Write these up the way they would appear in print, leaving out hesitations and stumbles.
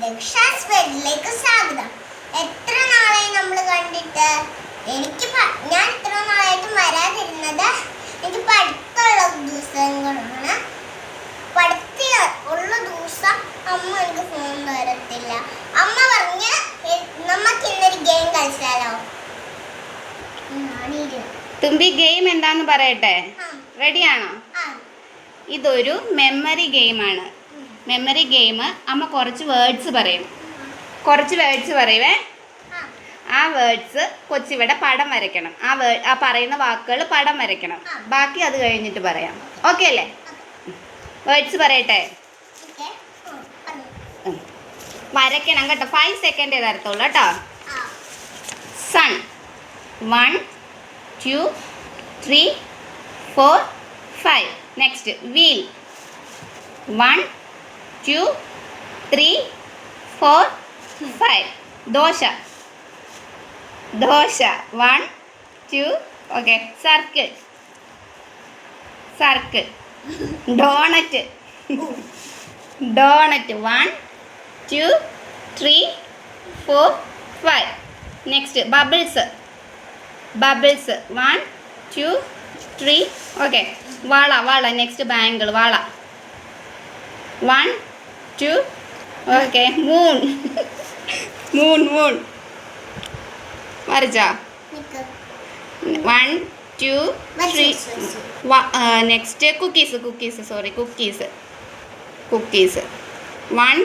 ദക്ഷാസ് വേൾഡിലേക്ക് സ്വാഗതം. എത്ര നാളായി നമ്മൾ കണ്ടിട്ട്? ഞാൻ ഇത്ര നാളായിട്ട് വരാതിരുന്നത് എനിക്ക് പഠിത്തമുള്ള ദിവസങ്ങളാണ്. പഠിത്തമുള്ള ദിവസം അമ്മ എനിക്ക് ഫോൺ തരത്തില്ല. അമ്മ പറഞ്ഞ് നമുക്ക് ഇന്നൊരു ഗെയിം കളിച്ചാലോ? തുമ്പി ഗെയിം എന്താന്ന് പറയട്ടെ? റെഡിയാണോ? ഇതൊരു മെമ്മറി ഗെയിമാണ്. മെമ്മറി ഗെയിം അമ്മ കുറച്ച് വേർഡ്സ് പറയും. പറയുവേ. ആ വേർഡ്സ് കൊച്ചിവിടെ പടം വരയ്ക്കണം. ആ പറയുന്ന വാക്കുകൾ പടം വരയ്ക്കണം. ബാക്കി അത് കഴിഞ്ഞിട്ട് പറയാം. ഓക്കെ അല്ലേ? വേർഡ്സ് പറയട്ടെ? വരയ്ക്കണം കേട്ടോ. 5 സെക്കൻഡേ തരത്തുള്ളൂ കേട്ടോ. Sun 1 2 3 4 5. Next wheel 1 2 3 4 5. Dosa 1 2. Okay. Circle donut 1 2 3 4 5. Next bubbles 1 2 3. Okay. വള നെക്സ്റ്റ് ബാങ്കിൾ വള 1 2. ഓക്കെ. മൂൺ വരച്ചാ 1 2 3. Next cookies 1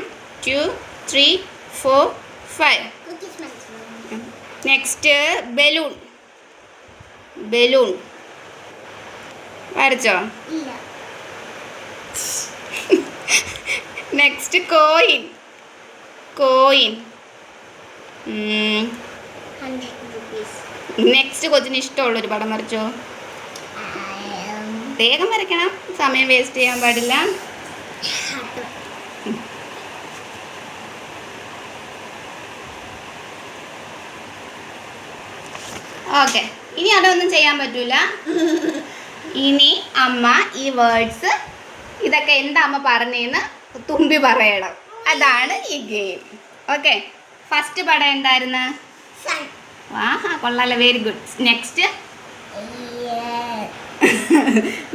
2 3 4 5. നെക്സ്റ്റ് ബലൂൺ വരച്ചോ? നെക്സ്റ്റ് കോയിൻ നെക്സ്റ്റ് കൊച്ചിന് ഇഷ്ടമുള്ളൊരു പടം വരച്ചോ? വേഗം വരയ്ക്കണം, സമയം വേസ്റ്റ് ചെയ്യാൻ പാടില്ല. ഓക്കെ. ഇനി അതൊന്നും ചെയ്യാൻ പറ്റൂല. ഇനി അമ്മ ഈ വേർഡ്സ് ഇതൊക്കെ എന്താ അമ്മ പറഞ്ഞതെന്ന് തുമ്പി പറയണം. അതാണ് ഈ ഗെയിം. ഓക്കെ. ഫസ്റ്റ് പടം എന്തായിരുന്നു? ആഹാ, കൊള്ളാലോ, വെരി ഗുഡ്.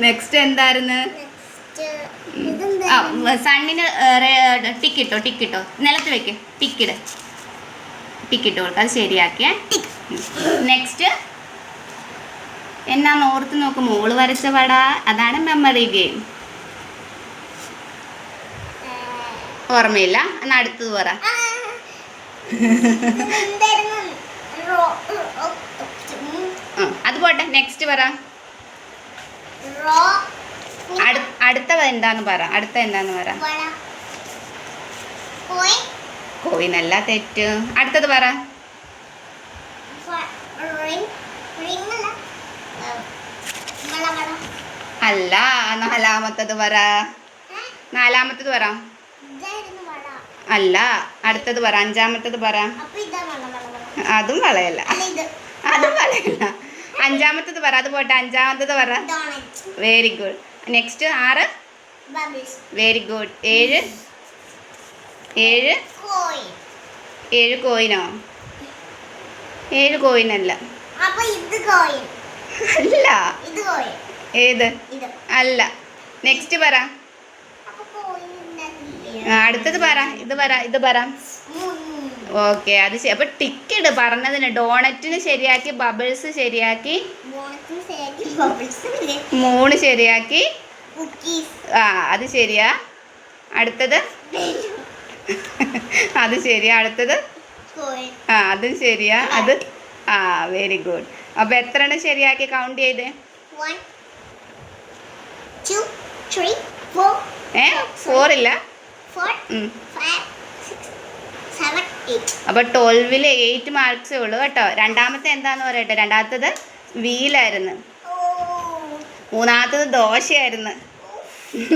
നെക്സ്റ്റ് എന്തായിരുന്നു? സണ്ണിന് ടിക്കിട്ടോ നിലത്ത് വെക്ക്. ടിക്കിട്ട് കൊടുക്കുക. അത് ശരിയാക്കിയേ. നെക്സ്റ്റ് എന്നാന്ന് ഓർത്ത് നോക്ക്. മോള് വരച്ച പട. അതാണ് മെമ്മറി ഗെയിം. ഓർമ്മയില്ല? എന്നാ അടുത്തത് പറ. അത് പോട്ടെ. നെക്സ്റ്റ് പറ. അടുത്ത എന്താന്ന് പറ. കോയിനല്ല, തെറ്റ്. അടുത്തത് പറ. അല്ല, നാലാമത്തത് പറ. അല്ല, അടുത്തത് പറ. അഞ്ചാമത്തത് പറ. അതും വളയല്ല. അഞ്ചാമത്തത് പറ. അത് പോട്ടെ. അഞ്ചാമത്തത് പറ. Very good. Next 6. Very good. 7 കോയിനോ? 7 കോയിനല്ല. അല്ല. ഏത്? അല്ല. നെക്സ്റ്റ് പറ. അടുത്തത് പറ. ഇത് പറ. ഓക്കെ. അത് അപ്പൊ ടിക്കറ്റ് പറഞ്ഞതിന് ഡോണറ്റിന് ശരിയാക്കി, ബബിൾസ് ശരിയാക്കി, മൂണ് ശരിയാക്കി. അത് ശരിയാ. അടുത്തത് അത് ശരിയാ. അടുത്തത് അതും ശരിയാ. അത് വെരി ഗുഡ്. അപ്പൊ എത്ര എണ്ണം ശരിയാക്കി കൗണ്ട് ചെയ്തേ? 1 2 3 4. 4 ഇല്ല. 4 5 6 7 8. അപ്പൊ 12-ല് 8 മാർക്സേ ഉള്ളൂ കേട്ടോ. രണ്ടാമത്തെ എന്താന്ന് പറയട്ടെ? രണ്ടാമത്തത് വീലായിരുന്നു. മൂന്നാമത്തത് ദോശയായിരുന്നു.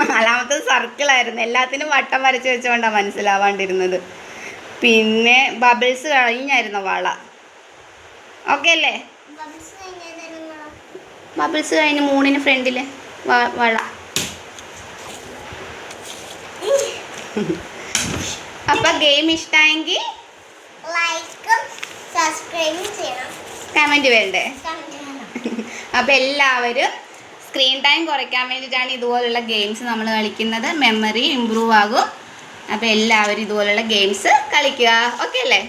നാലാമത്തത് സർക്കിളായിരുന്നു. എല്ലാത്തിനും വട്ടം വരച്ച് വെച്ചുകൊണ്ടാണ് മനസ്സിലാവാണ്ടിരുന്നത്. പിന്നെ ബബിൾസ് കഴിഞ്ഞായിരുന്നു വള. ഓക്കെ അല്ലേ? ബബിൾസ് കഴിഞ്ഞ് മൂണിന് ഫ്രണ്ടിൽ വള. അപ്പൊ ഗെയിം ഇഷ്ടമായെങ്കിൽ ലൈക്കും സബ്സ്ക്രൈബും ചെയ്യണം. കമന്റ് വേണ്ടേ? കമന്റ് ചെയ്യണം. അപ്പോൾ എല്ലാവരും സ്ക്രീൻ ടൈം കുറയ്ക്കാൻ വേണ്ടിയിട്ടാണ് ഇതുപോലുള്ള ഗെയിംസ് നമ്മൾ കളിക്കുന്നത്. മെമ്മറി ഇമ്പ്രൂവ് ആകും. അപ്പോൾ എല്ലാവരും ഇതുപോലുള്ള ഗെയിംസ് കളിക്കുക. ഓക്കെ അല്ലേ?